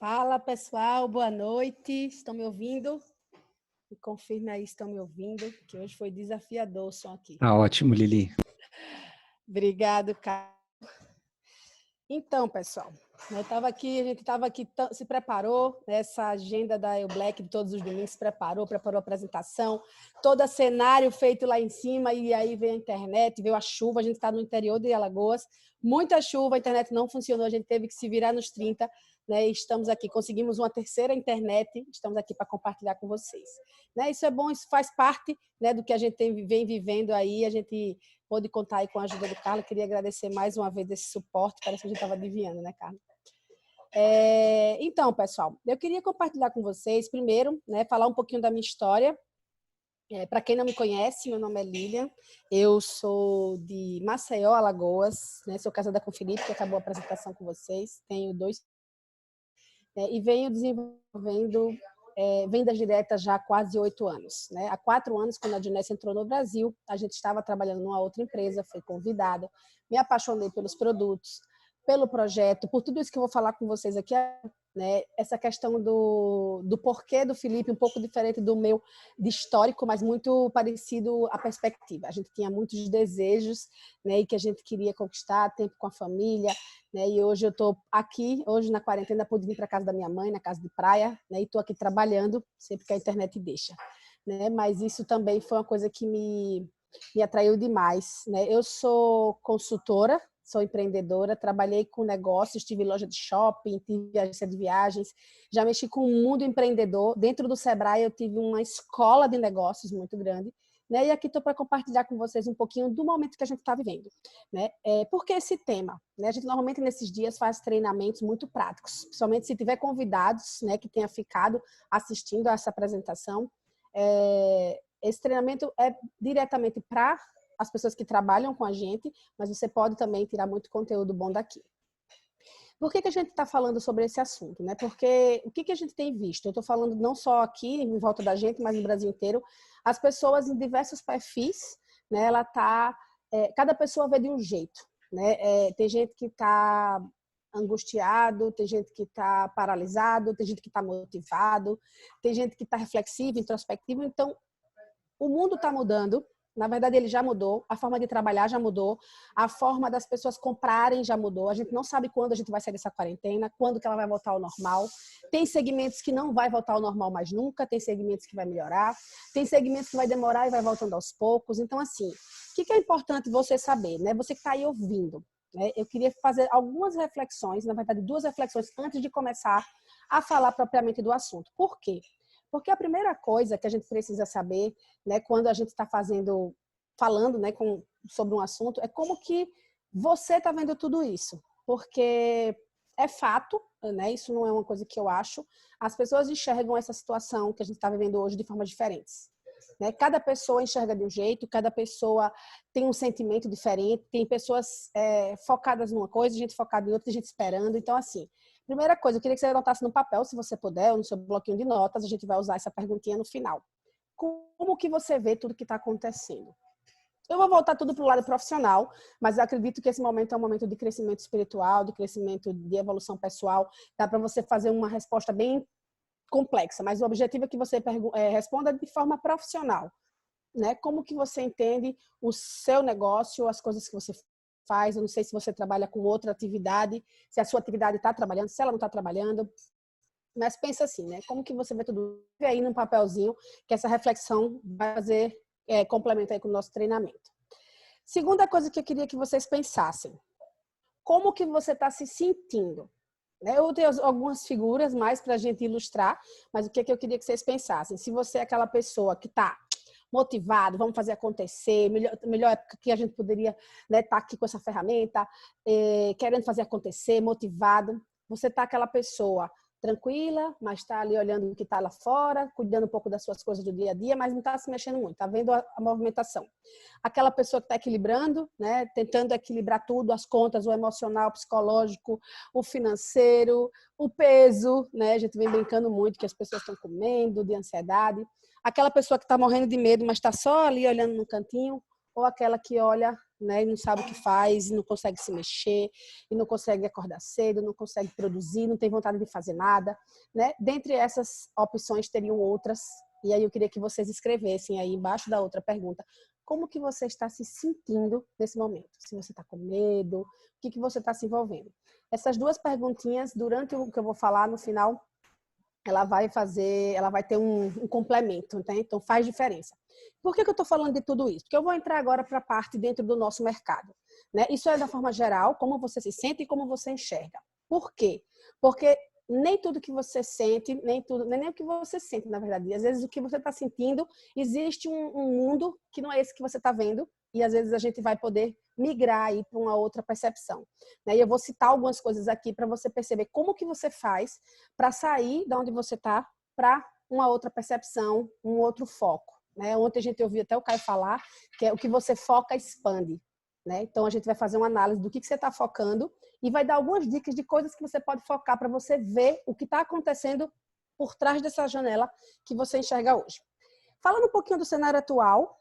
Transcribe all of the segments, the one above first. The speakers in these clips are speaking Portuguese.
Fala, pessoal, boa noite. Estão me ouvindo? Me confirme aí, estão me ouvindo, que hoje foi desafiador o som aqui. Tá ótimo, Lili. Obrigado, Carlos. Então, pessoal, a gente estava aqui, se preparou, essa agenda da EU Black de todos os domingos, se preparou a apresentação, todo cenário feito lá em cima, e aí veio a internet, veio a chuva, a gente está no interior de Alagoas, muita chuva, a internet não funcionou, a gente teve que se virar nos 30, né? E estamos aqui, conseguimos uma terceira internet, estamos aqui para compartilhar com vocês. Né? Isso é bom, isso faz parte, né, do que a gente vem vivendo aí, a gente pôde contar aí com a ajuda do Carlos. Queria agradecer mais uma vez esse suporte. Parece que a gente estava adivinhando, né, Carlos? Então, pessoal, eu queria compartilhar com vocês, primeiro, né, falar um pouquinho da minha história. Para quem não me conhece, meu nome é Lilian, eu sou de Maceió, Alagoas, né, sou casada com o Felipe, que acabou a apresentação com vocês, tenho 2 e venho desenvolvendo vendas diretas já há quase 8 anos. Né? Há 4 anos, quando a Diness entrou no Brasil, a gente estava trabalhando numa outra empresa, fui convidada, me apaixonei pelos produtos, pelo projeto, por tudo isso que eu vou falar com vocês aqui, né? Essa questão do porquê do Felipe, um pouco diferente do meu de histórico, mas muito parecido à perspectiva. A gente tinha muitos desejos, né, e que a gente queria conquistar, tempo com a família, né, e hoje eu estou aqui, hoje na quarentena, pude vir para casa da minha mãe, na casa de praia, né, e estou aqui trabalhando, sempre que a internet deixa. Né, mas isso também foi uma coisa que me atraiu demais. Né? Eu sou consultora, sou empreendedora, trabalhei com negócios, tive loja de shopping, tive agência de viagens, já mexi com o mundo empreendedor. Dentro do Sebrae eu tive uma escola de negócios muito grande, né? E aqui estou para compartilhar com vocês um pouquinho do momento que a gente está vivendo. Né? Por que esse tema? Né? A gente normalmente nesses dias faz treinamentos muito práticos, principalmente se tiver convidados, né, que tenha ficado assistindo a essa apresentação. Esse treinamento é diretamente para as pessoas que trabalham com a gente, mas você pode também tirar muito conteúdo bom daqui. Por que a gente está falando sobre esse assunto? Né? Porque o que a gente tem visto? Eu estou falando não só aqui em volta da gente, mas no Brasil inteiro, as pessoas em diversos perfis, né, cada pessoa vê de um jeito. Né? Tem gente que está angustiado, tem gente que está paralisado, tem gente que está motivado, tem gente que está reflexivo, introspectivo. Então, o mundo está mudando. Na verdade, ele já mudou, a forma de trabalhar já mudou, a forma das pessoas comprarem já mudou. A gente não sabe quando a gente vai sair dessa quarentena, quando que ela vai voltar ao normal. Tem segmentos que não vai voltar ao normal mais nunca, tem segmentos que vai melhorar, tem segmentos que vai demorar e vai voltando aos poucos. Então, assim, o que é importante você saber? Né? Você que está aí ouvindo. Né? Eu queria fazer algumas reflexões, na verdade, 2 reflexões antes de começar a falar propriamente do assunto. Por quê? Porque a primeira coisa que a gente precisa saber, né, quando a gente está falando, né, sobre um assunto, é como que você está vendo tudo isso. Porque é fato, né, isso não é uma coisa que eu acho, as pessoas enxergam essa situação que a gente está vivendo hoje de formas diferentes. Né? Cada pessoa enxerga de um jeito, cada pessoa tem um sentimento diferente, tem pessoas focadas numa coisa, gente focada em outra, gente esperando. Então, assim, primeira coisa, eu queria que você anotasse no papel, se você puder, ou no seu bloquinho de notas, a gente vai usar essa perguntinha no final. Como que você vê tudo que está acontecendo? Eu vou voltar tudo para o lado profissional, mas eu acredito que esse momento é um momento de crescimento espiritual, de crescimento de evolução pessoal. Dá para você fazer uma resposta bem complexa, mas o objetivo é que você responda de forma profissional. Né? Como que você entende o seu negócio, as coisas que você faz? Eu não sei se você trabalha com outra atividade, se a sua atividade está trabalhando, se ela não está trabalhando. Mas pensa assim, né? Como que você vê tudo aí num papelzinho, que essa reflexão vai fazer complemento aí com o nosso treinamento. Segunda coisa que eu queria que vocês pensassem. Como que você está se sentindo? Eu tenho algumas figuras mais para a gente ilustrar, mas o que eu queria que vocês pensassem? Se você é aquela pessoa que está motivado, vamos fazer acontecer, melhor época que a gente poderia, né, estar aqui com essa ferramenta, querendo fazer acontecer, motivado. Você está aquela pessoa tranquila, mas está ali olhando o que está lá fora, cuidando um pouco das suas coisas do dia a dia, mas não está se mexendo muito, está vendo a movimentação. Aquela pessoa que está equilibrando, né, tentando equilibrar tudo, as contas, o emocional, o psicológico, o financeiro, o peso, né, a gente vem brincando muito que as pessoas estão comendo, de ansiedade. Aquela pessoa que está morrendo de medo, mas está só ali olhando no cantinho, ou aquela que olha né? E não sabe o que faz, e não consegue se mexer, e não consegue acordar cedo, não consegue produzir, não tem vontade de fazer nada, né? Dentre essas opções teriam outras, e aí eu queria que vocês escrevessem aí embaixo da outra pergunta, como que você está se sentindo nesse momento? Se você está com medo, o que você está se envolvendo? Essas duas perguntinhas, durante o que eu vou falar no final, ela vai ter um complemento, né? Então faz diferença. Por que eu estou falando de tudo isso? Porque eu vou entrar agora para a parte dentro do nosso mercado, né? Isso é da forma geral, como você se sente e como você enxerga. Por quê? Porque nem tudo que você sente, nem o que você sente, na verdade. Às vezes o que você está sentindo, existe um mundo que não é esse que você está vendo, e às vezes a gente vai poder migrar aí para uma outra percepção, né? E eu vou citar algumas coisas aqui para você perceber como que você faz para sair de onde você está para uma outra percepção, um outro foco, né? Ontem a gente ouviu até o Caio falar que é o que você foca expande, né? Então a gente vai fazer uma análise do que você está focando e vai dar algumas dicas de coisas que você pode focar para você ver o que está acontecendo por trás dessa janela que você enxerga hoje. Falando um pouquinho do cenário atual,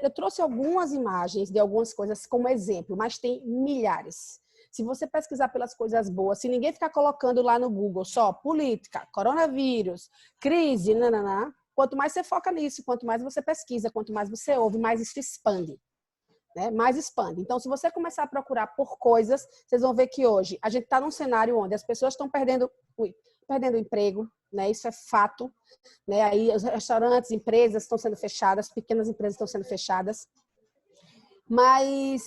eu trouxe algumas imagens de algumas coisas como exemplo, mas tem milhares. Se você pesquisar pelas coisas boas, se ninguém ficar colocando lá no Google só política, coronavírus, crise, nananã, quanto mais você foca nisso, quanto mais você pesquisa, quanto mais você ouve, mais isso expande, né? Mais expande. Então, se você começar a procurar por coisas, vocês vão ver que hoje a gente está num cenário onde as pessoas estão perdendo emprego, né? Isso é fato, né? Aí os restaurantes, empresas estão sendo fechadas, pequenas empresas estão sendo fechadas. Mas,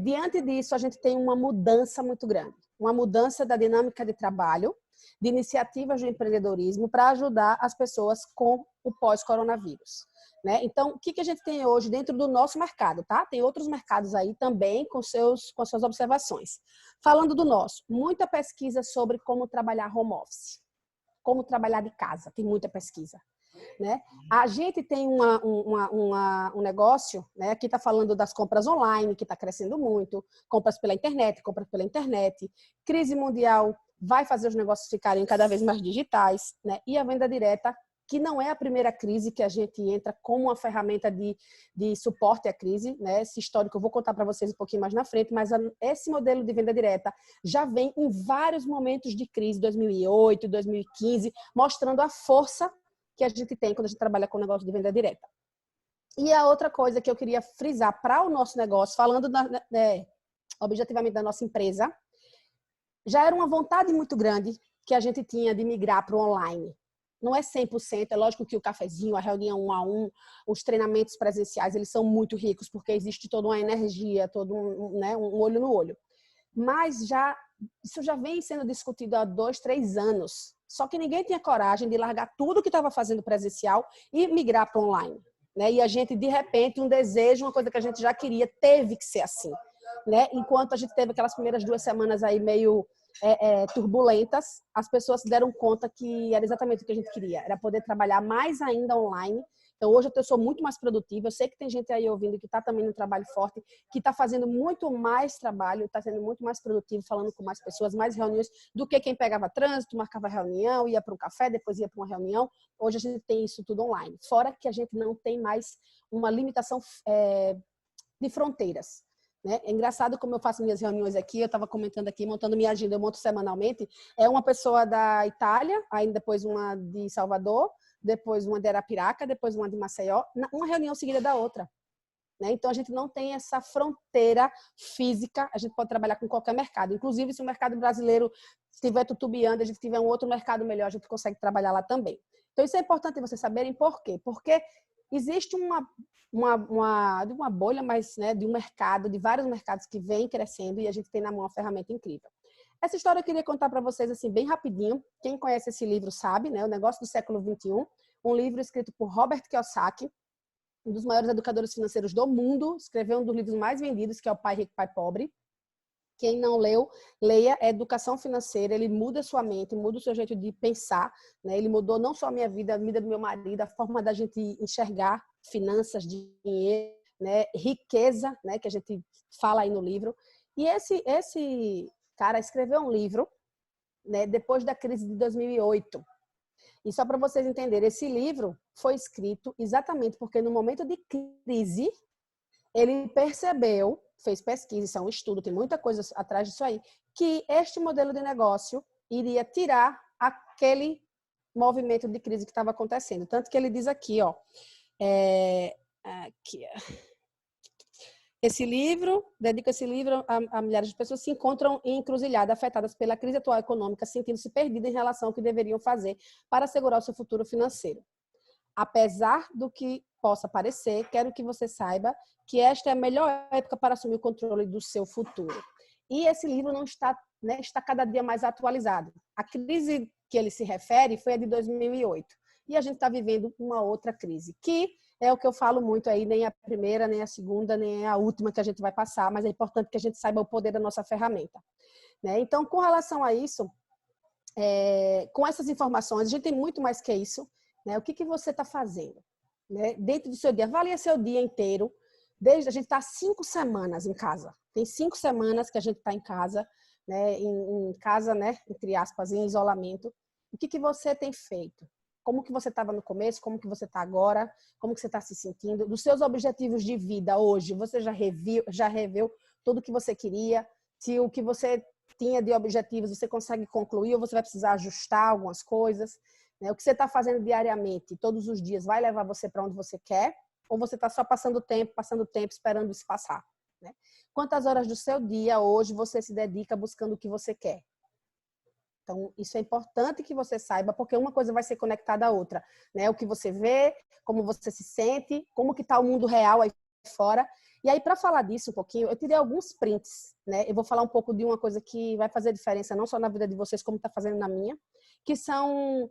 diante disso, a gente tem uma mudança muito grande. Uma mudança da dinâmica de trabalho, de iniciativas de empreendedorismo para ajudar as pessoas com o pós-coronavírus, né? Então, o que a gente tem hoje dentro do nosso mercado, tá? Tem outros mercados aí também com suas observações. Falando do nosso, muita pesquisa sobre como trabalhar home office, como trabalhar de casa, tem muita pesquisa, né? A gente tem um negócio, né? Aqui está falando das compras online, que está crescendo muito, compras pela internet, crise mundial vai fazer os negócios ficarem cada vez mais digitais, né? E a venda direta, que não é a primeira crise que a gente entra como uma ferramenta de suporte à crise, né? Esse histórico eu vou contar para vocês um pouquinho mais na frente, mas esse modelo de venda direta já vem em vários momentos de crise, 2008, 2015, mostrando a força que a gente tem quando a gente trabalha com negócio de venda direta. E a outra coisa que eu queria frisar para o nosso negócio, falando objetivamente da nossa empresa, já era uma vontade muito grande que a gente tinha de migrar para o online. Não é 100%, é lógico que o cafezinho, a reunião 1 a 1, os treinamentos presenciais, eles são muito ricos, porque existe toda uma energia, todo um olho no olho. Mas isso já vem sendo discutido há 2, 3 anos. Só que ninguém tinha coragem de largar tudo que estava fazendo presencial e migrar para online, né? E a gente, de repente, um desejo, uma coisa que a gente já queria, teve que ser assim, né? Enquanto a gente teve aquelas primeiras 2 semanas aí meio turbulentas, as pessoas se deram conta que era exatamente o que a gente queria, era poder trabalhar mais ainda online. Então, hoje eu sou muito mais produtiva. Eu sei que tem gente aí ouvindo que está também no trabalho forte, que está fazendo muito mais trabalho, está sendo muito mais produtivo, falando com mais pessoas, mais reuniões, do que quem pegava trânsito, marcava reunião, ia para um café, depois ia para uma reunião. Hoje a gente tem isso tudo online. Fora que a gente não tem mais uma limitação de fronteiras, né? É engraçado como eu faço minhas reuniões aqui, eu estava comentando aqui, montando minha agenda, eu monto semanalmente, é uma pessoa da Itália, aí depois uma de Salvador, depois uma de Arapiraca, depois uma de Maceió, uma reunião seguida da outra, né? Então a gente não tem essa fronteira física, a gente pode trabalhar com qualquer mercado, inclusive se o mercado brasileiro estiver tutubiando, a gente tiver um outro mercado melhor, a gente consegue trabalhar lá também. Então isso é importante vocês saberem por quê? Porque existe uma bolha, mas, né, de um mercado, de vários mercados que vem crescendo e a gente tem na mão uma ferramenta incrível. Essa história eu queria contar para vocês assim bem rapidinho. Quem conhece esse livro sabe, né? O Negócio do Século XXI, um livro escrito por Robert Kiyosaki, um dos maiores educadores financeiros do mundo, escreveu um dos livros mais vendidos, que é o Pai Rico, Pai Pobre. Quem não leu, leia. É educação financeira, ele muda a sua mente, muda o seu jeito de pensar, né? Ele mudou não só a minha vida, a vida do meu marido, a forma da gente enxergar finanças, dinheiro, né? Riqueza, né? Que a gente fala aí no livro. E esse cara escreveu um livro, né? Depois da crise de 2008. E só para vocês entenderem, esse livro foi escrito exatamente porque no momento de crise ele percebeu, fez pesquisa, isso é um estudo, tem muita coisa atrás disso aí, que este modelo de negócio iria tirar aquele movimento de crise que estava acontecendo. Tanto que ele diz aqui, ó, aqui, dedica esse livro a milhares de pessoas que se encontram em encruzilhada, afetadas pela crise atual econômica, sentindo-se perdidas em relação ao que deveriam fazer para assegurar o seu futuro financeiro. Apesar do que possa parecer, quero que você saiba que esta é a melhor época para assumir o controle do seu futuro. E esse livro não está, né, está cada dia mais atualizado. A crise que ele se refere foi a de 2008. E a gente está vivendo uma outra crise, que é o que eu falo muito aí, nem a primeira, nem a segunda, nem a última que a gente vai passar, mas é importante que a gente saiba o poder da nossa ferramenta. Né? Então, com relação a isso, com essas informações, a gente tem muito mais que isso. Né? O que você está fazendo? Né? Dentro do seu dia, avalie seu dia inteiro. Desde a gente está 5 semanas em casa. Tem 5 semanas que a gente está em casa, né? Em casa, né? Entre aspas, em isolamento. O que você tem feito? Como que você estava no começo? Como que você está agora? Como que você está se sentindo? Dos seus objetivos de vida hoje, você já reveu tudo o que você queria? Se o que você tinha de objetivos você consegue concluir ou você vai precisar ajustar algumas coisas? O que você está fazendo diariamente, todos os dias, vai levar você para onde você quer? Ou você está só passando tempo, esperando isso passar? Né? Quantas horas do seu dia hoje você se dedica buscando o que você quer? Então, isso é importante que você saiba, porque uma coisa vai ser conectada à outra. Né? O que você vê, como você se sente, como que está o mundo real aí fora. E aí, para falar disso um pouquinho, eu tirei alguns prints. Né? Eu vou falar um pouco de uma coisa que vai fazer diferença, não só na vida de vocês, como está fazendo na minha, que são...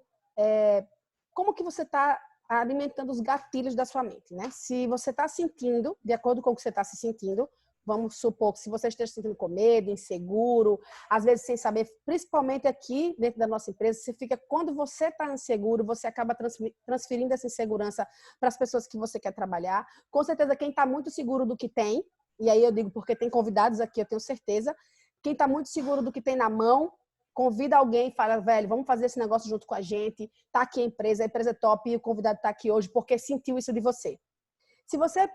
como que você está alimentando os gatilhos da sua mente, né? Se você está sentindo, de acordo com o que você está se sentindo, vamos supor que se você esteja se sentindo com medo, inseguro, às vezes sem saber, principalmente aqui dentro da nossa empresa, você fica, quando você está inseguro, você acaba transferindo essa insegurança para as pessoas que você quer trabalhar. Com certeza, quem está muito seguro do que tem, e aí eu digo porque tem convidados aqui, eu tenho certeza, quem está muito seguro do que tem na mão, convida alguém e fala, velho, vamos fazer esse negócio junto com a gente, tá aqui a empresa é top e o convidado tá aqui hoje porque sentiu isso de você. Se você,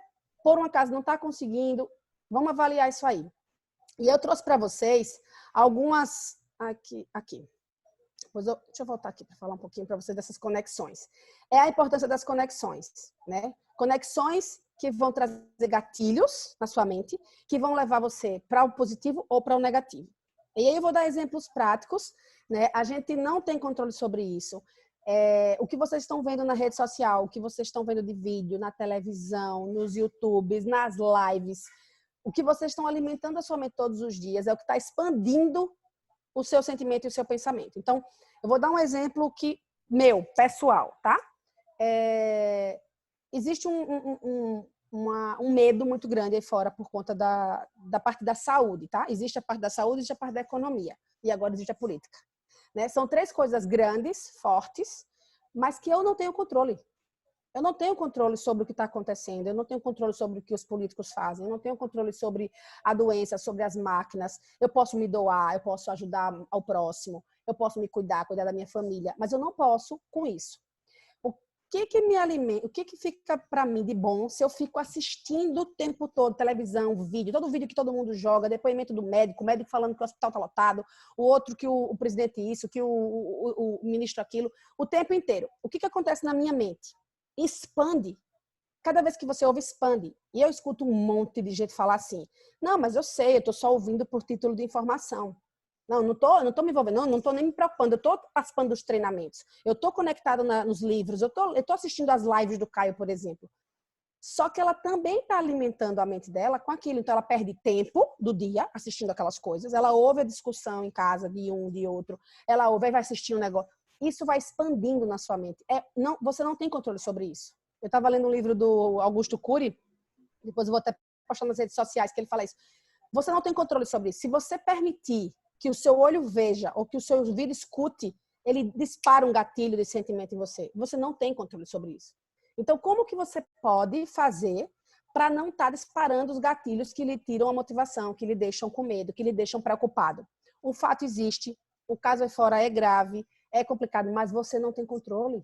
por um acaso, não tá conseguindo, vamos avaliar isso aí. E eu trouxe para vocês algumas... Aqui. Deixa eu voltar aqui para falar um pouquinho para vocês dessas conexões. É a importância das conexões, né? Conexões que vão trazer gatilhos na sua mente, que vão levar você para o positivo ou para o negativo. E aí eu vou dar exemplos práticos, né? A gente não tem controle sobre isso. O que vocês estão vendo na rede social, o que vocês estão vendo de vídeo, na televisão, nos YouTubes, nas lives, o que vocês estão alimentando a sua mente todos os dias é o que está expandindo o seu sentimento e o seu pensamento. Então, eu vou dar um exemplo pessoal, tá? Existe um medo muito grande aí fora por conta da parte da saúde, tá? Existe a parte da saúde, existe a parte da economia e agora existe a política. Né? São 3 coisas grandes, fortes, mas que eu não tenho controle. Eu não tenho controle sobre o que está acontecendo, eu não tenho controle sobre o que os políticos fazem, eu não tenho controle sobre a doença, sobre as máquinas. Eu posso me doar, eu posso ajudar ao próximo, eu posso me cuidar da minha família, mas eu não posso com isso. O que me alimenta, o que fica para mim de bom se eu fico assistindo o tempo todo televisão, vídeo, todo vídeo que todo mundo joga, depoimento do médico, o médico falando que o hospital está lotado, o outro que o presidente isso, que o ministro aquilo, o tempo inteiro. O que acontece na minha mente? Expande. Cada vez que você ouve, expande. E eu escuto um monte de gente falar assim, não, mas eu sei, eu estou só ouvindo por título de informação. Não tô me envolvendo, não tô nem me preocupando, eu tô participando dos treinamentos, eu tô conectada nos livros, eu tô assistindo as lives do Caio, por exemplo. Só que ela também está alimentando a mente dela com aquilo, então ela perde tempo do dia assistindo aquelas coisas, ela ouve a discussão em casa de um, de outro, ela ouve e vai assistir um negócio. Isso vai expandindo na sua mente. Você não tem controle sobre isso. Eu estava lendo um livro do Augusto Cury, depois eu vou até postar nas redes sociais que ele fala isso. Você não tem controle sobre isso. Se você permitir que o seu olho veja ou que o seu ouvido escute, ele dispara um gatilho de sentimento em você. Você não tem controle sobre isso. Então, como que você pode fazer para não estar disparando os gatilhos que lhe tiram a motivação, que lhe deixam com medo, que lhe deixam preocupado? O fato existe, o caso aí fora é grave, é complicado, mas você não tem controle.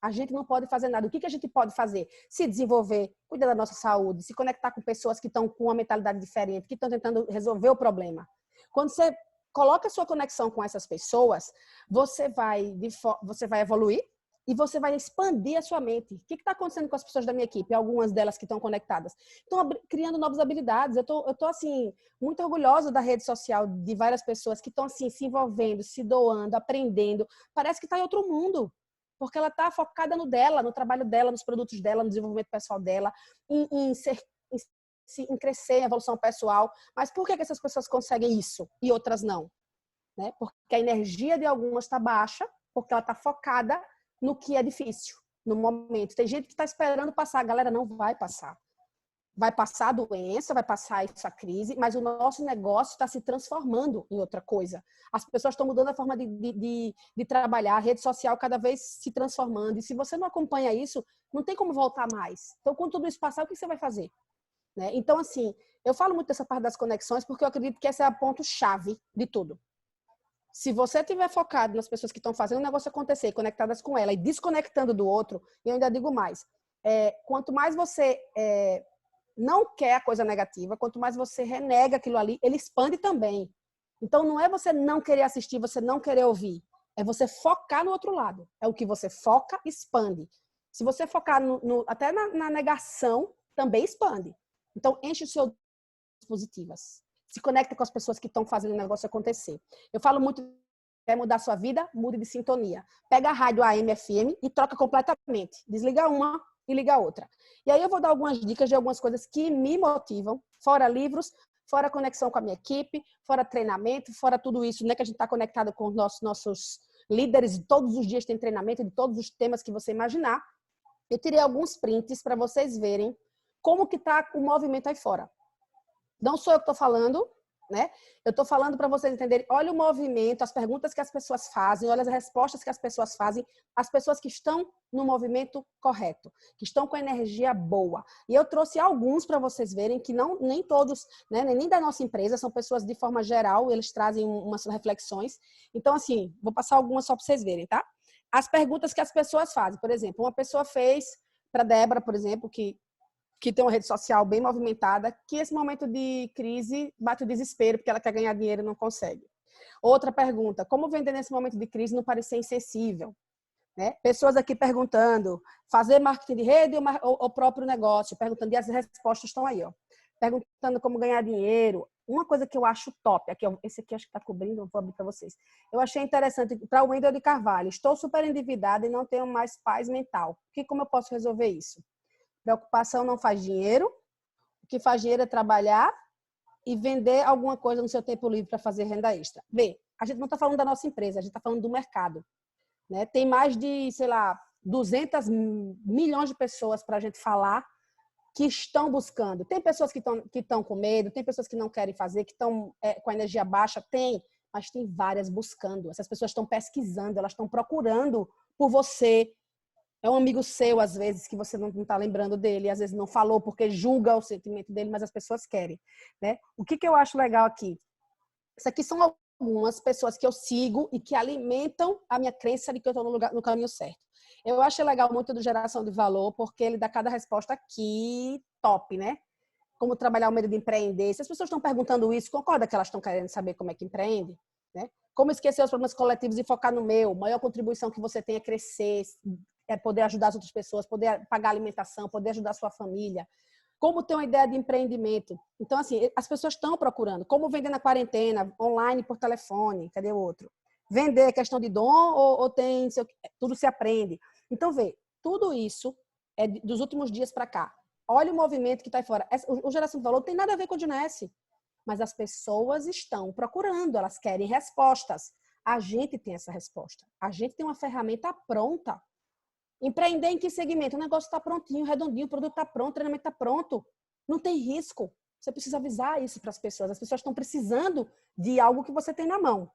A gente não pode fazer nada. O que a gente pode fazer? Se desenvolver, cuidar da nossa saúde, se conectar com pessoas que estão com uma mentalidade diferente, que estão tentando resolver o problema. Quando você coloca a sua conexão com essas pessoas, você vai evoluir e você vai expandir a sua mente. O que está acontecendo com as pessoas da minha equipe? Algumas delas que estão conectadas. Estão criando novas habilidades. Eu tô assim, muito orgulhosa da rede social, de várias pessoas que estão assim, se envolvendo, se doando, aprendendo. Parece que está em outro mundo. Porque ela está focada no dela, no trabalho dela, nos produtos dela, no desenvolvimento pessoal dela, em crescer, em evolução pessoal. Mas por que essas pessoas conseguem isso e outras não? Né? Porque a energia de algumas está baixa, porque ela está focada no que é difícil, no momento. Tem gente que está esperando passar, a galera não vai passar. Vai passar a doença, vai passar essa crise, mas o nosso negócio está se transformando em outra coisa. As pessoas estão mudando a forma de trabalhar, a rede social cada vez se transformando. E se você não acompanha isso, não tem como voltar mais. Então, quando tudo isso passar, o que você vai fazer? Né? Então, assim, eu falo muito dessa parte das conexões porque eu acredito que esse é o ponto-chave de tudo. Se você estiver focado nas pessoas que estão fazendo o negócio acontecer, conectadas com ela e desconectando do outro, e eu ainda digo mais, quanto mais você não quer a coisa negativa, quanto mais você renega aquilo ali, ele expande também. Então, não é você não querer assistir, você não querer ouvir. É você focar no outro lado. É o que você foca, expande. Se você focar até na negação, também expande. Então, enche o seu positivas. Se conecta com as pessoas que estão fazendo o negócio acontecer. Eu falo muito, quer mudar sua vida? Mude de sintonia. Pega a rádio AM, FM e troca completamente. Desliga uma e liga a outra. E aí eu vou dar algumas dicas de algumas coisas que me motivam, fora livros, fora conexão com a minha equipe, fora treinamento, fora tudo isso, né, que a gente está conectado com os nossos líderes, e todos os dias tem treinamento de todos os temas que você imaginar. Eu tirei alguns prints para vocês verem como que está o movimento aí fora. Não sou eu que estou falando, né? Eu estou falando para vocês entenderem. Olha o movimento, as perguntas que as pessoas fazem, olha as respostas que as pessoas fazem, as pessoas que estão no movimento correto, que estão com energia boa. E eu trouxe alguns para vocês verem que nem todos, né, nem da nossa empresa, são pessoas de forma geral, eles trazem umas reflexões. Então, assim, vou passar algumas só para vocês verem, tá? As perguntas que as pessoas fazem. Por exemplo, uma pessoa fez para Débora, por exemplo, que tem uma rede social bem movimentada, que esse momento de crise bate o desespero, porque ela quer ganhar dinheiro e não consegue. Outra pergunta, como vender nesse momento de crise não parecer insensível? Né? Pessoas aqui perguntando, fazer marketing de rede ou o próprio negócio? Perguntando, e as respostas estão aí, ó. Perguntando como ganhar dinheiro. Uma coisa que eu acho top, esse aqui acho que está cobrindo, vou abrir para vocês. Eu achei interessante, para o Wendel de Carvalho, estou super endividada e não tenho mais paz mental. Como eu posso resolver isso? Preocupação não faz dinheiro. O que faz dinheiro é trabalhar e vender alguma coisa no seu tempo livre para fazer renda extra. Vê, a gente não está falando da nossa empresa, a gente está falando do mercado. Né? Tem mais de, sei lá, 200 milhões de pessoas para a gente falar que estão buscando. Tem pessoas que estão com medo, tem pessoas que não querem fazer, que estão com a energia baixa, mas tem várias buscando. Essas pessoas estão pesquisando, elas estão procurando por você. É um amigo seu, às vezes, que você não está lembrando dele, às vezes não falou porque julga o sentimento dele, mas as pessoas querem. Né? O que eu acho legal aqui? Isso aqui são algumas pessoas que eu sigo e que alimentam a minha crença de que eu estou no caminho certo. Eu acho legal muito do Geração de Valor, porque ele dá cada resposta aqui top, né? Como trabalhar o medo de empreender. Se as pessoas estão perguntando isso, concorda que elas estão querendo saber como é que empreende? Né? Como esquecer os problemas coletivos e focar no meu? Maior contribuição que você tem é crescer, é poder ajudar as outras pessoas, poder pagar alimentação, poder ajudar a sua família. Como ter uma ideia de empreendimento. Então, assim, as pessoas estão procurando. Como vender na quarentena, online, por telefone. Cadê o outro? Vender é questão de dom ou tem... Tudo se aprende. Então, vê, tudo isso é dos últimos dias para cá. Olha o movimento que está aí fora. O Geração do Valor não tem nada a ver com o Dinesse. Mas as pessoas estão procurando, elas querem respostas. A gente tem essa resposta. A gente tem uma ferramenta pronta. Empreender em que segmento? O negócio está prontinho, redondinho, o produto está pronto, o treinamento está pronto. Não tem risco. Você precisa avisar isso para as pessoas. As pessoas estão precisando de algo que você tem na mão.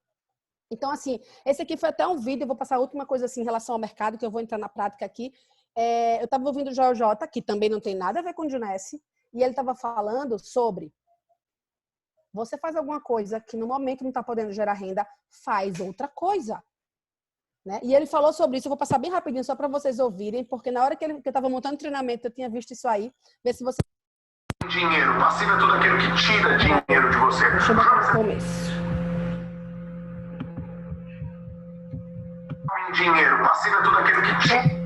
Então, assim, esse aqui foi até um vídeo, eu vou passar a última coisa assim em relação ao mercado, que eu vou entrar na prática aqui. Eu estava ouvindo o Joel J, que também não tem nada a ver com o Junesse, e ele estava falando sobre você faz alguma coisa que no momento não está podendo gerar renda, faz outra coisa. né? E ele falou sobre isso, eu vou passar bem rapidinho só para vocês ouvirem, porque na hora que eu estava montando treinamento, eu tinha visto isso aí. Ver se você... Dinheiro, passivo é tudo aquilo que tira dinheiro de você. Deixa eu botar no começo. Dinheiro, passivo é tudo aquilo que tira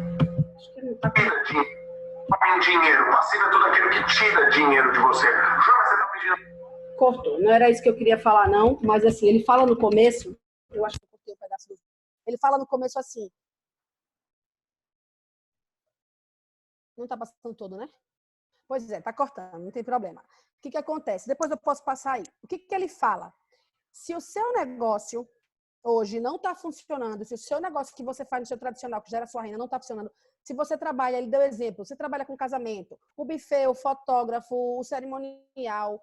dinheiro, passivo é tudo aquilo que tira dinheiro de você. Jonas, você tá pedindo... Cortou, não era isso que eu queria falar não, mas assim, ele fala no começo, eu acho que eu cortei um pedaço do... Ele fala no começo assim, não tá passando todo, né? Pois é, tá cortando, não tem problema. O que acontece? Depois eu posso passar aí. O que ele fala? Se o seu negócio hoje não está funcionando, se o seu negócio que você faz no seu tradicional, que gera sua renda, não está funcionando, se você trabalha, ele deu exemplo, você trabalha com casamento, o buffet, o fotógrafo, o cerimonial,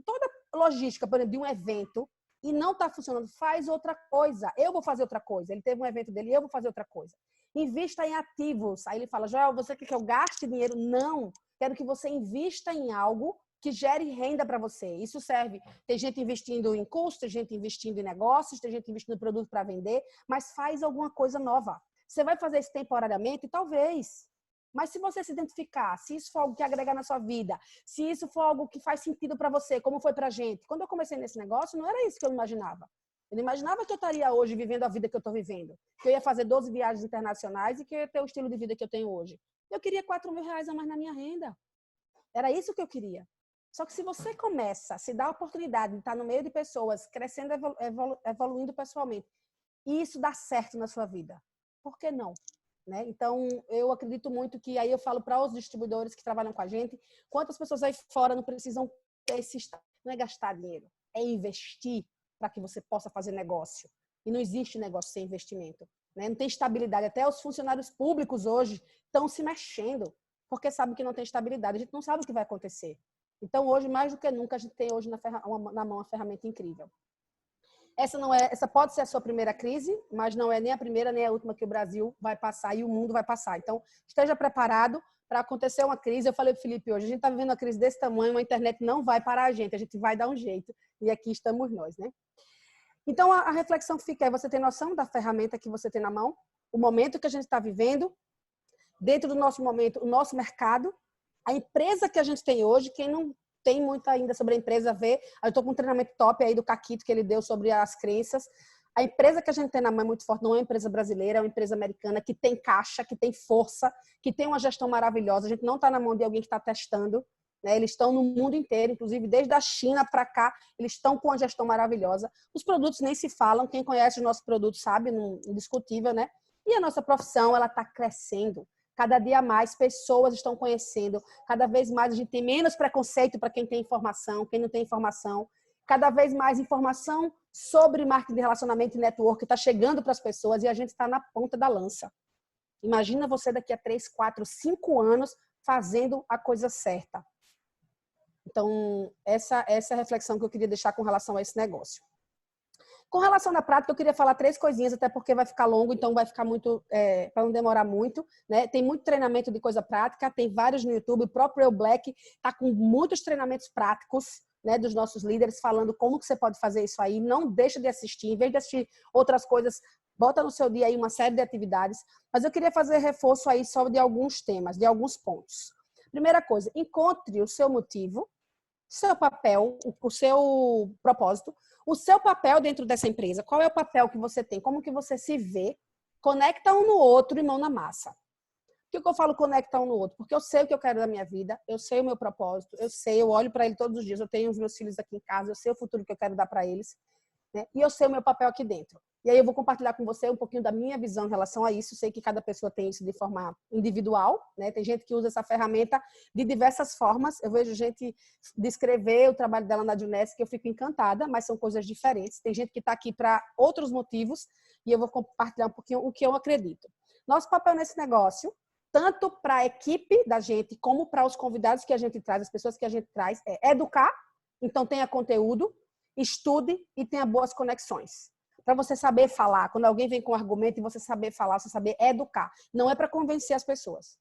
toda a logística, por exemplo, de um evento, e não está funcionando, faz outra coisa. Eu vou fazer outra coisa. Ele teve um evento dele, eu vou fazer outra coisa. Invista em ativos. Aí ele fala, Joel, você quer que eu gaste dinheiro? Não. Quero que você invista em algo que gere renda para você. Isso serve. Tem gente investindo em curso, tem gente investindo em negócios, tem gente investindo em produto para vender, mas faz alguma coisa nova. Você vai fazer isso temporariamente? Talvez. Mas se você se identificar, se isso for algo que agrega na sua vida, se isso for algo que faz sentido para você, como foi para a gente. Quando eu comecei nesse negócio, não era isso que eu imaginava. Eu não imaginava que eu estaria hoje vivendo a vida que eu estou vivendo. Que eu ia fazer 12 viagens internacionais e que eu ia ter o estilo de vida que eu tenho hoje. Eu queria R$4.000 a mais na minha renda. Era isso que eu queria. Só que se você começa a se dar a oportunidade de estar no meio de pessoas, crescendo, evoluindo pessoalmente, e isso dá certo na sua vida, por que não? Né? Então, eu acredito muito que, aí eu falo para os distribuidores que trabalham com a gente, quantas pessoas aí fora não precisam ter esse estado? Não é gastar dinheiro, é investir para que você possa fazer negócio. E não existe negócio sem investimento. Né? Não tem estabilidade. Até os funcionários públicos hoje estão se mexendo, porque sabem que não tem estabilidade. A gente não sabe o que vai acontecer. Então, hoje, mais do que nunca, a gente tem hoje na mão uma ferramenta incrível. Essa pode ser a sua primeira crise, mas não é nem a primeira nem a última que o Brasil vai passar e o mundo vai passar. Então, esteja preparado para acontecer uma crise. Eu falei para o Felipe hoje, a gente está vivendo uma crise desse tamanho, a internet não vai parar a gente vai dar um jeito. E aqui estamos nós, né? Então, a reflexão que fica é você ter noção da ferramenta que você tem na mão, o momento que a gente está vivendo, dentro do nosso momento, o nosso mercado, a empresa que a gente tem hoje, quem não tem muito ainda sobre a empresa, vê. Eu estou com um treinamento top aí do Caquito que ele deu sobre as crenças. A empresa que a gente tem na mão é muito forte, não é uma empresa brasileira, é uma empresa americana que tem caixa, que tem força, que tem uma gestão maravilhosa. A gente não está na mão de alguém que está testando, né? Eles estão no mundo inteiro, inclusive desde a China para cá, eles estão com uma gestão maravilhosa. Os produtos nem se falam, quem conhece os nossos produtos sabe, indiscutível, né? E a nossa profissão, ela está crescendo. Cada dia mais pessoas estão conhecendo, cada vez mais a gente tem menos preconceito para quem tem informação, quem não tem informação. Cada vez mais informação sobre marketing de relacionamento e network está chegando para as pessoas e a gente está na ponta da lança. Imagina você daqui a 3, 4, 5 anos fazendo a coisa certa. Então, essa é a reflexão que eu queria deixar com relação a esse negócio. Com relação à prática, eu queria falar 3 coisinhas, até porque vai ficar longo, então vai ficar muito, para não demorar muito, né? Tem muito treinamento de coisa prática, tem vários no YouTube, o próprio Eu Black está com muitos treinamentos práticos, né, dos nossos líderes, falando como que você pode fazer isso aí. Não deixa de assistir, em vez de assistir outras coisas, bota no seu dia aí uma série de atividades. Mas eu queria fazer reforço aí só de alguns temas, de alguns pontos. Primeira coisa, encontre o seu motivo, seu papel, o seu propósito, o seu papel dentro dessa empresa. Qual é o papel que você tem? Como que você se vê? Conecta um no outro e mão na massa. Por que eu falo conectar um no outro? Porque eu sei o que eu quero da minha vida, eu sei o meu propósito, eu olho para ele todos os dias, eu tenho os meus filhos aqui em casa, eu sei o futuro que eu quero dar para eles, né? E eu sei o meu papel aqui dentro. E aí eu vou compartilhar com você um pouquinho da minha visão em relação a isso. Sei que cada pessoa tem isso de forma individual, né? Tem gente que usa essa ferramenta de diversas formas. Eu vejo gente descrever o trabalho dela na Junesc, que eu fico encantada, mas são coisas diferentes. Tem gente que está aqui para outros motivos e eu vou compartilhar um pouquinho o que eu acredito. Nosso papel nesse negócio, tanto para a equipe da gente, como para os convidados que a gente traz, as pessoas que a gente traz, é educar. Então, tenha conteúdo, estude e tenha boas conexões. Para você saber falar, quando alguém vem com um argumento e você saber falar, você saber educar. Não é para convencer as pessoas.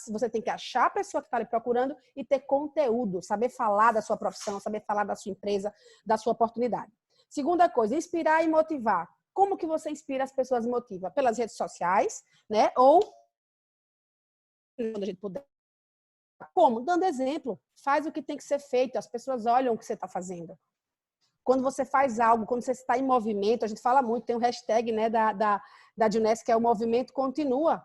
Você tem que achar a pessoa que está ali procurando e ter conteúdo, saber falar da sua profissão, saber falar da sua empresa, da sua oportunidade. Segunda coisa, inspirar e motivar. Como que você inspira as pessoas e motiva? Pelas redes sociais, né? Ou quando a gente puder. Como? Dando exemplo. Faz o que tem que ser feito. As pessoas olham o que você está fazendo. Quando você faz algo, quando você está em movimento, a gente fala muito, tem um hashtag, né, da Junesc, que é o movimento continua.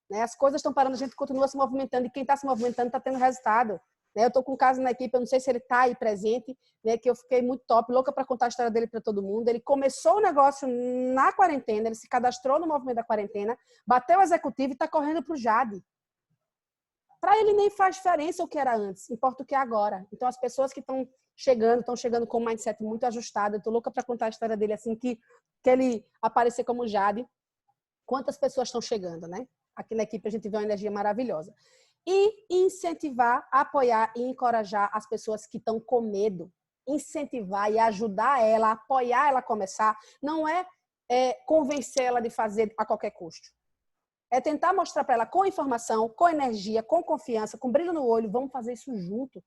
Né? As coisas estão parando, a gente continua se movimentando, e quem está se movimentando está tendo resultado. Né? Eu estou com um caso na equipe, eu não sei se ele está aí presente, né, que eu fiquei muito top, louca para contar a história dele para todo mundo. Ele começou o negócio na quarentena, ele se cadastrou no movimento da quarentena, bateu o executivo e está correndo para o Jade. Para ele nem faz diferença o que era antes, importa o que é agora. Então, as pessoas que estão chegando com um mindset muito ajustado. Eu estou louca para contar a história dele assim que ele aparecer como Jade. Quantas pessoas estão chegando, né? Aqui na equipe a gente vê uma energia maravilhosa. E incentivar, apoiar e encorajar as pessoas que estão com medo. Incentivar e ajudar ela, apoiar ela a começar. Não é convencer ela de fazer a qualquer custo. É tentar mostrar para ela com informação, com energia, com confiança, com brilho no olho, vamos fazer isso junto.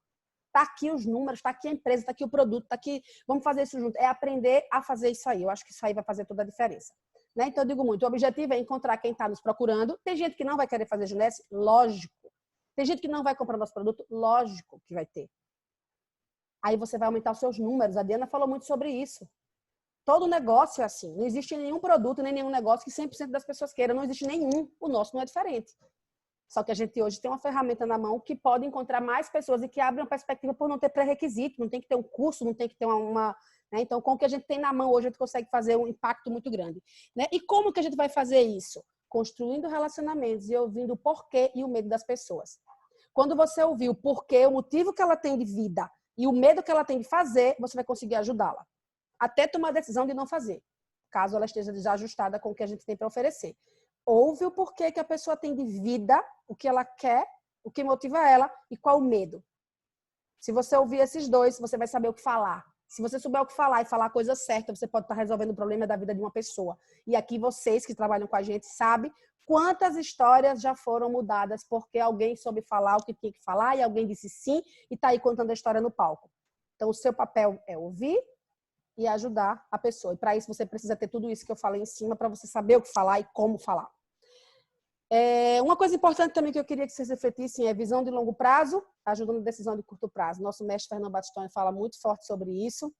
Está aqui os números, está aqui a empresa, está aqui o produto, está aqui, vamos fazer isso junto. É aprender a fazer isso aí. Eu acho que isso aí vai fazer toda a diferença. Né? Então, eu digo muito, o objetivo é encontrar quem está nos procurando. Tem gente que não vai querer fazer Junesc? Lógico. Tem gente que não vai comprar nosso produto? Lógico que vai ter. Aí você vai aumentar os seus números. A Diana falou muito sobre isso. Todo negócio é assim. Não existe nenhum produto, nem nenhum negócio que 100% das pessoas queiram. Não existe nenhum. O nosso não é diferente. Só que a gente hoje tem uma ferramenta na mão que pode encontrar mais pessoas e que abre uma perspectiva por não ter pré-requisito, não tem que ter um curso, não tem que ter uma né? Então, com o que a gente tem na mão hoje, a gente consegue fazer um impacto muito grande. Né? E como que a gente vai fazer isso? Construindo relacionamentos e ouvindo o porquê e o medo das pessoas. Quando você ouvir o porquê, o motivo que ela tem de vida e o medo que ela tem de fazer, você vai conseguir ajudá-la. Até tomar a decisão de não fazer, caso ela esteja desajustada com o que a gente tem para oferecer. Ouve o porquê que a pessoa tem de vida, o que ela quer, o que motiva ela e qual o medo. Se você ouvir esses dois, você vai saber o que falar. Se você souber o que falar e falar a coisa certa, você pode estar resolvendo o problema da vida de uma pessoa. E aqui vocês que trabalham com a gente sabem quantas histórias já foram mudadas porque alguém soube falar o que tinha que falar e alguém disse sim e está aí contando a história no palco. Então, o seu papel é ouvir e ajudar a pessoa. E para isso você precisa ter tudo isso que eu falei em cima para você saber o que falar e como falar. Uma coisa importante também que eu queria que vocês refletissem é visão de longo prazo, ajudando a decisão de curto prazo. Nosso mestre Fernando Batistoni fala muito forte sobre isso.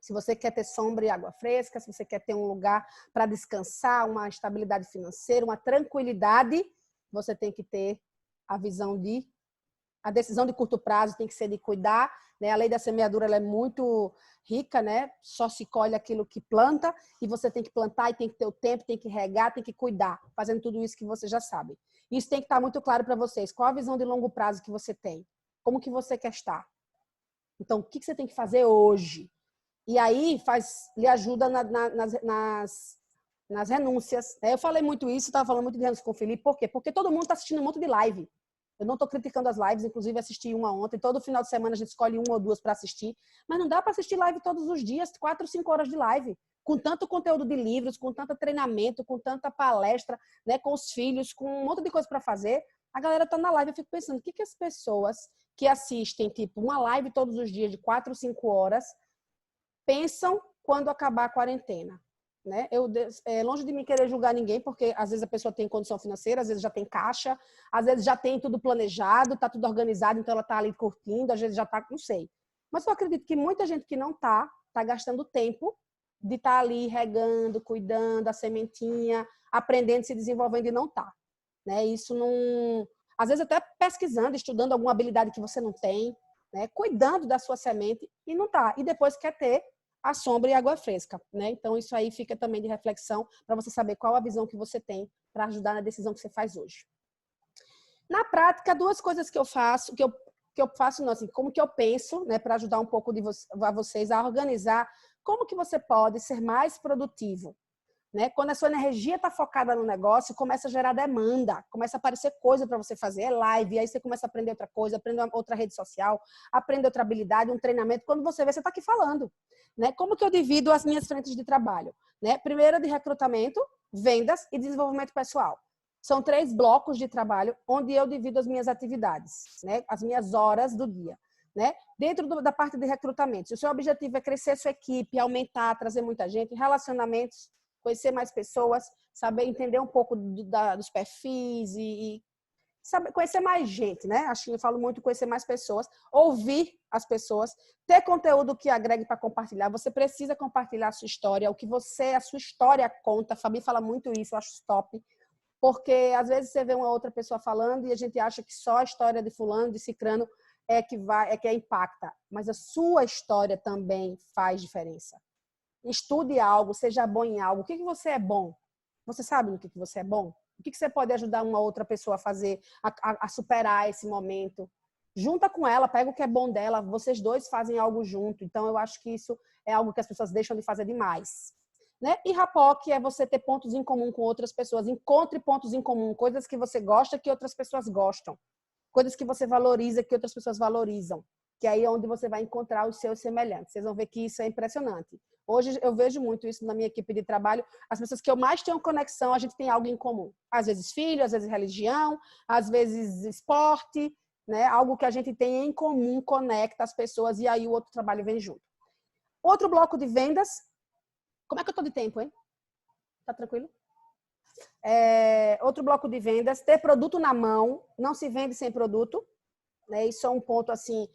Se você quer ter sombra e água fresca, se você quer ter um lugar para descansar, uma estabilidade financeira, uma tranquilidade, você tem que ter a decisão de curto prazo tem que ser de cuidar, né? A lei da semeadura ela é muito rica, né? Só se colhe aquilo que planta e você tem que plantar e tem que ter o tempo, tem que regar, tem que cuidar, fazendo tudo isso que você já sabe. Isso tem que estar muito claro para vocês. Qual a visão de longo prazo que você tem? Como que você quer estar? Então, o que você tem que fazer hoje? E aí lhe ajuda nas renúncias. Eu falei muito isso, estava falando muito de renúncia com o Felipe. Por quê? Porque todo mundo está assistindo um monte de live. Eu não estou criticando as lives, inclusive assisti uma ontem. Todo final de semana a gente escolhe uma ou duas para assistir. Mas não dá para assistir live todos os dias, 4, 5 horas de live. Com tanto conteúdo de livros, com tanto treinamento, com tanta palestra, né, com os filhos, com um monte de coisa para fazer. A galera está na live. Eu fico pensando, o que as pessoas que assistem tipo uma live todos os dias de 4, 5 horas pensam quando acabar a quarentena? Né? Longe de mim querer julgar ninguém, porque às vezes a pessoa tem condição financeira, às vezes já tem caixa, às vezes já tem tudo planejado, está tudo organizado, então ela está ali curtindo, às vezes já está, não sei. Mas eu acredito que muita gente que não está gastando tempo de estar ali regando, cuidando, a sementinha, aprendendo, se desenvolvendo e não está. Né? Isso não... Às vezes até pesquisando, estudando alguma habilidade que você não tem, né? Cuidando da sua semente e não está. E depois quer ter a sombra e a água fresca, né? Então, isso aí fica também de reflexão para você saber qual a visão que você tem para ajudar na decisão que você faz hoje. Na prática, 2 coisas que eu faço, não, assim, como que eu penso, né, para ajudar um pouco a vocês a organizar como que você pode ser mais produtivo. Né? Quando a sua energia está focada no negócio, começa a gerar demanda, começa a aparecer coisa para você fazer, live, aí você começa a aprender outra coisa, aprender outra rede social, aprender outra habilidade, um treinamento. Quando você vê, você está aqui falando. Né? Como que eu divido as minhas frentes de trabalho? Né? Primeiro, de recrutamento, vendas e desenvolvimento pessoal. São 3 blocos de trabalho onde eu divido as minhas atividades, né? As minhas horas do dia. Né? Dentro da parte de recrutamento, se o seu objetivo é crescer a sua equipe, aumentar, trazer muita gente, relacionamentos, conhecer mais pessoas, saber entender um pouco dos perfis e saber, conhecer mais gente, né? Acho que eu falo muito conhecer mais pessoas, ouvir as pessoas, ter conteúdo que agregue para compartilhar. Você precisa compartilhar a sua história, a sua história conta. A Fabi fala muito isso, eu acho top. Porque às vezes você vê uma outra pessoa falando e a gente acha que só a história de fulano, de cicrano é que impacta, mas a sua história também faz diferença. Estude algo, seja bom em algo. O que você é bom? Você sabe no que você é bom? O que você pode ajudar uma outra pessoa a fazer, a superar esse momento? Junta com ela, pega o que é bom dela, vocês dois fazem algo junto. Então, eu acho que isso é algo que as pessoas deixam de fazer demais. Né? E rapport é você ter pontos em comum com outras pessoas. Encontre pontos em comum, coisas que você gosta que outras pessoas gostam. Coisas que você valoriza que outras pessoas valorizam. Que aí é onde você vai encontrar os seus semelhantes. Vocês vão ver que isso é impressionante. Hoje eu vejo muito isso na minha equipe de trabalho. As pessoas que eu mais tenho conexão, a gente tem algo em comum. Às vezes filho, às vezes religião, às vezes esporte, né? Algo que a gente tem em comum conecta as pessoas e aí o outro trabalho vem junto. Outro bloco de vendas. Como é que eu tô de tempo, hein? Tá tranquilo? Outro bloco de vendas, ter produto na mão, não se vende sem produto. Né? Isso é um ponto assim,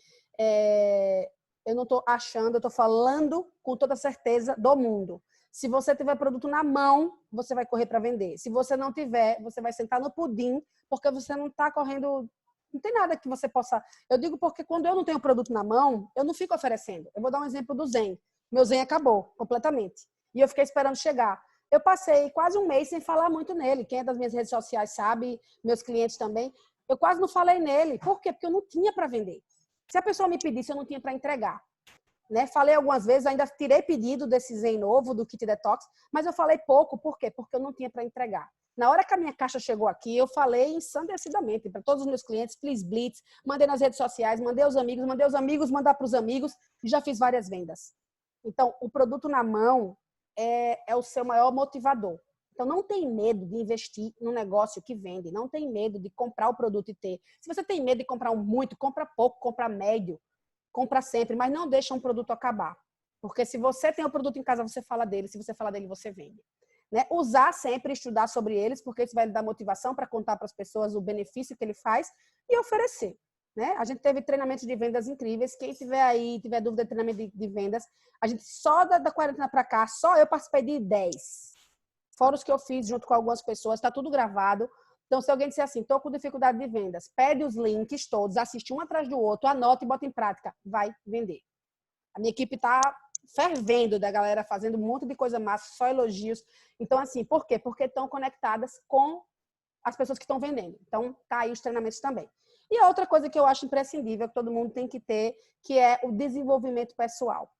eu não estou achando, eu estou falando com toda certeza do mundo. Se você tiver produto na mão, você vai correr para vender. Se você não tiver, você vai sentar no pudim, porque você não está correndo, não tem nada que você possa... Eu digo porque quando eu não tenho produto na mão, eu não fico oferecendo. Eu vou dar um exemplo do Zen. Meu Zen acabou completamente. E eu fiquei esperando chegar. Eu passei quase um mês sem falar muito nele. Quem é das minhas redes sociais sabe, meus clientes também. Eu quase não falei nele. Por quê? Porque eu não tinha para vender. Se a pessoa me pedisse, eu não tinha para entregar. Né? Falei algumas vezes, ainda tirei pedido desse Zen novo, do Kit Detox, mas eu falei pouco. Por quê? Porque eu não tinha para entregar. Na hora que a minha caixa chegou aqui, eu falei ensandecidamente para todos os meus clientes, please blitz, mandei nas redes sociais, mandei os amigos, mandar para os amigos e já fiz várias vendas. Então, o produto na mão é o seu maior motivador. Então, não tem medo de investir num negócio que vende. Não tem medo de comprar o produto e ter. Se você tem medo de comprar muito, compra pouco, compra médio, compra sempre, mas não deixa um produto acabar. Porque se você tem o produto em casa, você fala dele. Se você fala dele, você vende. Né? Usar sempre, estudar sobre eles, porque isso vai lhe dar motivação para contar para as pessoas o benefício que ele faz e oferecer. Né? A gente teve treinamentos de vendas incríveis. Quem tiver aí, tiver dúvida de treinamento de vendas, a gente só da quarentena para cá, só eu participei de 10. Fora os que eu fiz junto com algumas pessoas, está tudo gravado. Então, se alguém disser assim, estou com dificuldade de vendas, pede os links todos, assiste um atrás do outro, anota e bota em prática, vai vender. A minha equipe está fervendo da galera, fazendo um monte de coisa massa, só elogios. Então, assim, por quê? Porque estão conectadas com as pessoas que estão vendendo. Então, tá aí os treinamentos também. E a outra coisa que eu acho imprescindível, que todo mundo tem que ter, que é o desenvolvimento pessoal.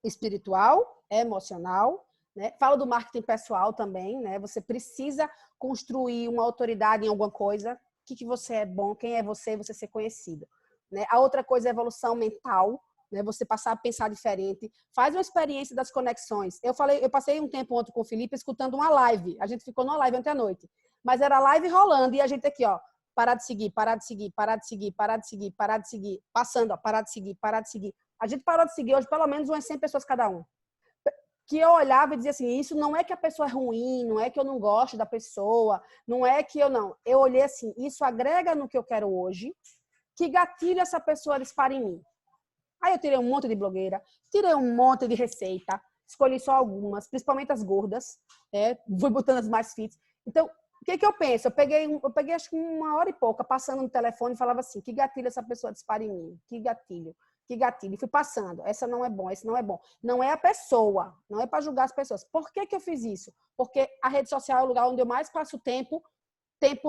Espiritual, emocional, né? Falo do marketing pessoal também, né? Você precisa construir uma autoridade em alguma coisa. O que você é bom, quem é você ser conhecido. Né? A outra coisa é evolução mental, né? Você passar a pensar diferente. Faz uma experiência das conexões. Eu passei um tempo ontem com o Felipe escutando uma live. A gente ficou numa live ontem à noite. Mas era live rolando e a gente aqui, ó, parar de seguir, parar de seguir, parar de seguir, parar de seguir, parar de seguir, passando, ó, parar de seguir, parar de seguir. A gente parou de seguir hoje pelo menos umas 100 pessoas cada um. Que eu olhava e dizia assim, isso não é que a pessoa é ruim, não é que eu não gosto da pessoa, não é que eu não. Eu olhei assim, isso agrega no que eu quero hoje, que gatilho essa pessoa dispara em mim. Aí eu tirei um monte de blogueira, tirei um monte de receita, escolhi só algumas, principalmente as gordas, fui botando as mais fits. Então, o que eu penso? Eu peguei acho que 1 hora e pouca, passando no telefone e falava assim, que gatilho essa pessoa dispara em mim? Que gatilho? Que gatilho? E fui passando. Essa não é bom, esse não é bom. Não é a pessoa, não é para julgar as pessoas. Por que eu fiz isso? Porque a rede social é o lugar onde eu mais passo tempo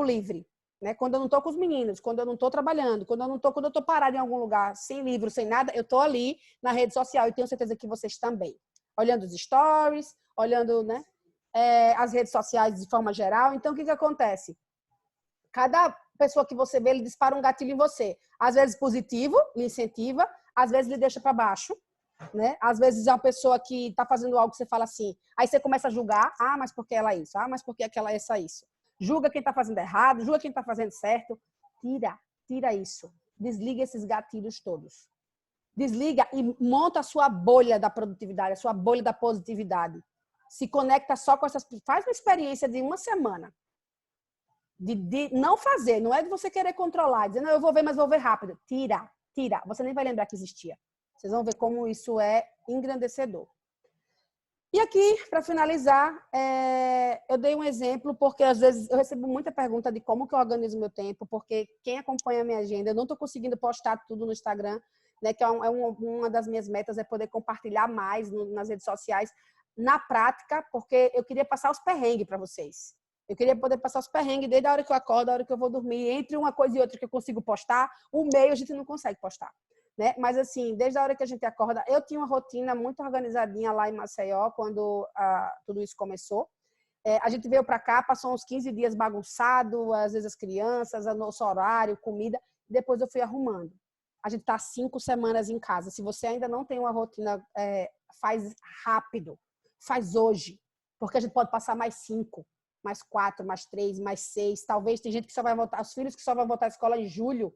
livre. Né? Quando eu não estou com os meninos, quando eu não estou trabalhando, quando eu estou parada em algum lugar, sem livro, sem nada, eu estou ali na rede social e tenho certeza que vocês também. Olhando os stories, olhando, né, as redes sociais de forma geral. Então, o que acontece? Cada pessoa que você vê, ele dispara um gatilho em você. Às vezes positivo, lhe incentiva, às vezes lhe deixa para baixo. Né? Às vezes é uma pessoa que está fazendo algo que você fala assim, aí você começa a julgar, mas porque ela é isso, mas porque aquela é isso. Julga quem está fazendo errado, julga quem está fazendo certo. Tira isso. Desliga esses gatilhos todos. Desliga e monta a sua bolha da produtividade, a sua bolha da positividade. Se conecta só com essas... Faz uma experiência de uma semana. De não fazer. Não é de você querer controlar. Dizer, não, eu vou ver, mas vou ver rápido. Tira. Você nem vai lembrar que existia. Vocês vão ver como isso é engrandecedor. E aqui, para finalizar, eu dei um exemplo, porque às vezes eu recebo muita pergunta de como que eu organizo meu tempo, porque quem acompanha a minha agenda, eu não estou conseguindo postar tudo no Instagram, né, que uma das minhas metas é poder compartilhar mais nas redes sociais, na prática, porque eu queria passar os perrengues para vocês. Eu queria poder passar os perrengues desde a hora que eu acordo, a hora que eu vou dormir, entre uma coisa e outra que eu consigo postar, o meio a gente não consegue postar. Né? Mas, assim, desde a hora que a gente acorda, eu tinha uma rotina muito organizadinha lá em Maceió, quando tudo isso começou. A gente veio para cá, passou uns 15 dias bagunçado, às vezes as crianças, o nosso horário, comida, depois eu fui arrumando. A gente está 5 semanas em casa. Se você ainda não tem uma rotina, faz rápido, faz hoje, porque a gente pode passar mais 5, mais 4, mais 3, mais 6, talvez tem gente que só vai voltar, os filhos que só vão voltar à escola em julho.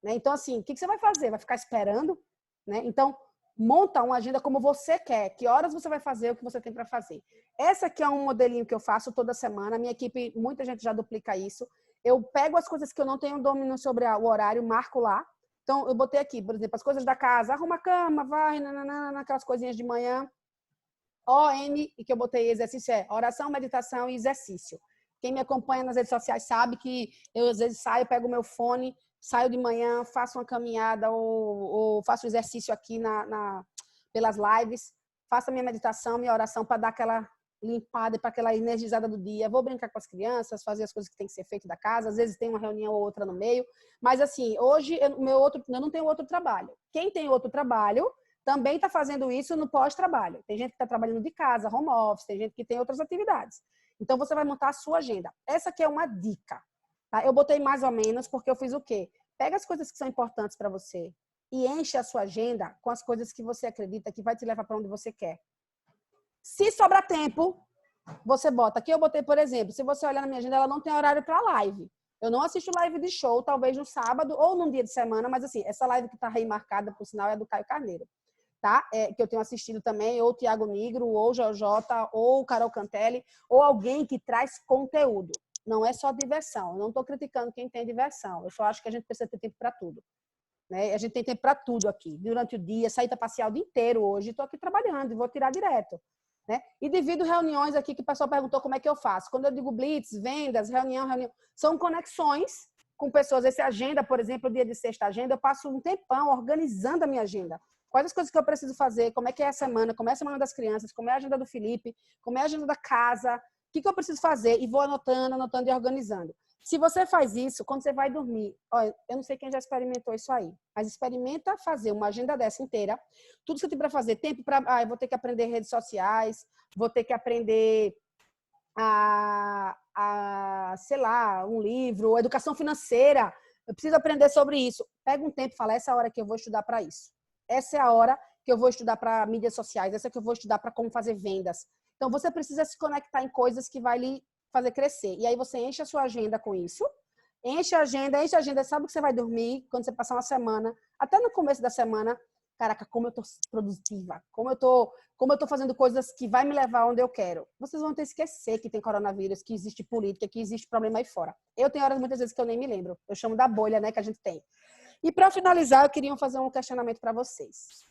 Né? Então, assim, o que você vai fazer? Vai ficar esperando? Né? Então, monta uma agenda como você quer. Que horas você vai fazer o que você tem para fazer. Essa aqui é um modelinho que eu faço toda semana. Minha equipe, muita gente já duplica isso. Eu pego as coisas que eu não tenho domínio sobre o horário, marco lá. Então, eu botei aqui, por exemplo, as coisas da casa. Arruma a cama, vai, aquelas coisinhas de manhã. OM, e que eu botei exercício, oração, meditação e exercício. Quem me acompanha nas redes sociais sabe que eu, às vezes, pego o meu fone, saio de manhã, faço uma caminhada ou faço exercício aqui pelas lives, faço a minha meditação, minha oração para dar aquela limpada, para aquela energizada do dia. Vou brincar com as crianças, fazer as coisas que tem que ser feito da casa. Às vezes tem uma reunião ou outra no meio. Mas, assim, hoje eu não tenho outro trabalho. Quem tem outro trabalho também está fazendo isso no pós-trabalho. Tem gente que está trabalhando de casa, home office, tem gente que tem outras atividades. Então, você vai montar a sua agenda. Essa aqui é uma dica. Tá? Eu botei mais ou menos porque eu fiz o quê? Pega as coisas que são importantes para você e enche a sua agenda com as coisas que você acredita que vai te levar para onde você quer. Se sobrar tempo, você bota. Aqui eu botei, por exemplo, se você olhar na minha agenda, ela não tem horário para live. Eu não assisto live de show, talvez no sábado ou num dia de semana, mas assim, essa live que está aí marcada, por sinal, é do Caio Carneiro. Tá? Que eu tenho assistido também, ou Tiago Nigro, ou Jojota, ou Carol Cantelli, ou alguém que traz conteúdo. Não é só diversão. Eu não estou criticando quem tem diversão. Eu só acho que a gente precisa ter tempo para tudo. Né? A gente tem tempo para tudo aqui. Durante o dia, saí para passear o dia inteiro hoje, estou aqui trabalhando e vou tirar direto. Né? E divido reuniões aqui que o pessoal perguntou como é que eu faço. Quando eu digo blitz, vendas, reunião, são conexões com pessoas. Essa agenda, por exemplo, o dia de sexta agenda, eu passo um tempão organizando a minha agenda. Quais as coisas que eu preciso fazer, como é que é a semana, como é a semana das crianças, como é a agenda do Felipe, como é a agenda da casa, o que eu preciso fazer, e vou anotando e organizando. Se você faz isso, quando você vai dormir, olha, eu não sei quem já experimentou isso aí, mas experimenta fazer uma agenda dessa inteira, tudo que você tem para fazer, tempo para, eu vou ter que aprender redes sociais, vou ter que aprender sei lá, um livro, educação financeira, eu preciso aprender sobre isso. Pega um tempo e fala, essa é a hora que eu vou estudar para isso. Essa é a hora que eu vou estudar para mídias sociais, essa é que eu vou estudar para como fazer vendas. Então, você precisa se conectar em coisas que vai lhe fazer crescer. E aí você enche a sua agenda com isso, enche a agenda, sabe que você vai dormir quando você passar uma semana, até no começo da semana, caraca, como eu tô produtiva, como eu tô fazendo coisas que vai me levar onde eu quero. Vocês vão ter que esquecer que tem coronavírus, que existe política, que existe problema aí fora. Eu tenho horas muitas vezes que eu nem me lembro. Eu chamo da bolha, né, que a gente tem. E para finalizar, eu queria fazer um questionamento para vocês.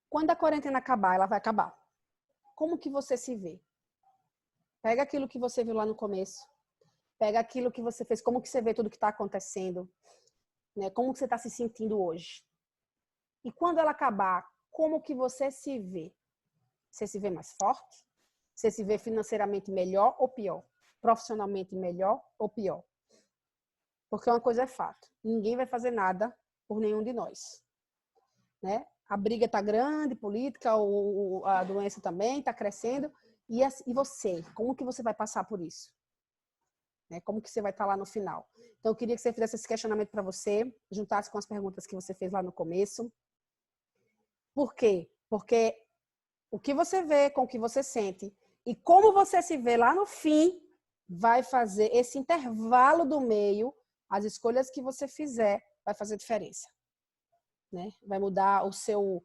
Quando a quarentena acabar, ela vai acabar. Como que você se vê? Pega aquilo que você viu lá no começo. Pega aquilo que você fez, como que você vê tudo que está acontecendo. Né? Como que você está se sentindo hoje. E quando ela acabar, como que você se vê? Você se vê mais forte? Você se vê financeiramente melhor ou pior? Profissionalmente melhor ou pior? Porque uma coisa é fato, ninguém vai fazer nada por nenhum de nós. Né? A briga está grande, política, a doença também está crescendo. E você? Como que você vai passar por isso? Né? Como que você vai estar lá no final? Então, eu queria que você fizesse esse questionamento para você, juntasse com as perguntas que você fez lá no começo. Por quê? Porque o que você vê com o que você sente e como você se vê lá no fim vai fazer esse intervalo do meio, as escolhas que você fizer vai fazer diferença. Né? Vai mudar o seu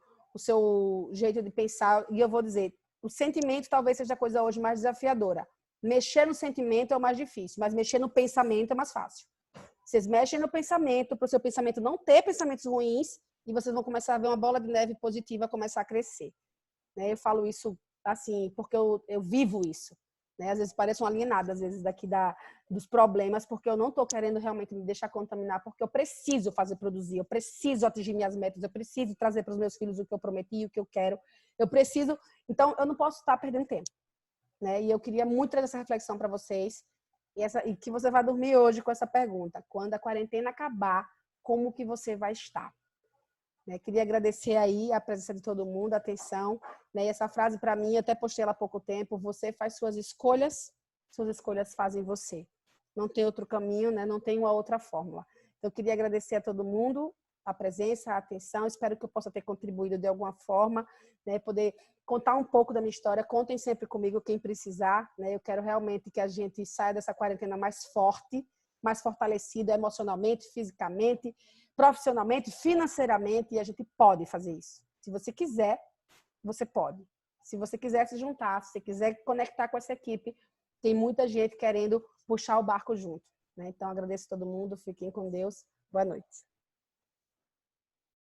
jeito de pensar. E eu vou dizer, O sentimento talvez seja a coisa hoje mais desafiadora. Mexer no sentimento é o mais difícil, mas mexer no pensamento é mais fácil. Vocês mexem no pensamento, para o seu pensamento não ter pensamentos ruins, e vocês vão começar a ver uma bola de neve positiva começar a crescer. Né? Eu falo isso assim, porque eu vivo isso. Né? Às vezes parece uma alienada, às vezes daqui dos problemas, porque eu não estou querendo realmente me deixar contaminar, porque eu preciso fazer produzir, eu preciso atingir minhas metas, eu preciso trazer para os meus filhos o que eu prometi, o que eu quero. Eu preciso, então eu não posso estar perdendo tempo. Né? E eu queria muito trazer essa reflexão para vocês, e que você vai dormir hoje com essa pergunta: quando a quarentena acabar, como que você vai estar? Né? Queria agradecer aí a presença de todo mundo, a atenção. Né? E essa frase, para mim, eu até postei ela há pouco tempo: você faz suas escolhas fazem você. Não tem outro caminho, né? Não tem uma outra fórmula. Então, eu queria agradecer a todo mundo a presença, a atenção. Espero que eu possa ter contribuído de alguma forma, né? Poder contar um pouco da minha história. Contem sempre comigo quem precisar. Né? Eu quero realmente que a gente saia dessa quarentena mais forte, mais fortalecido emocionalmente, fisicamente, profissionalmente, financeiramente, e a gente pode fazer isso. Se você quiser, você pode. Se você quiser se juntar, se você quiser conectar com essa equipe, tem muita gente querendo puxar o barco junto. Né? Então, agradeço a todo mundo, fiquem com Deus. Boa noite.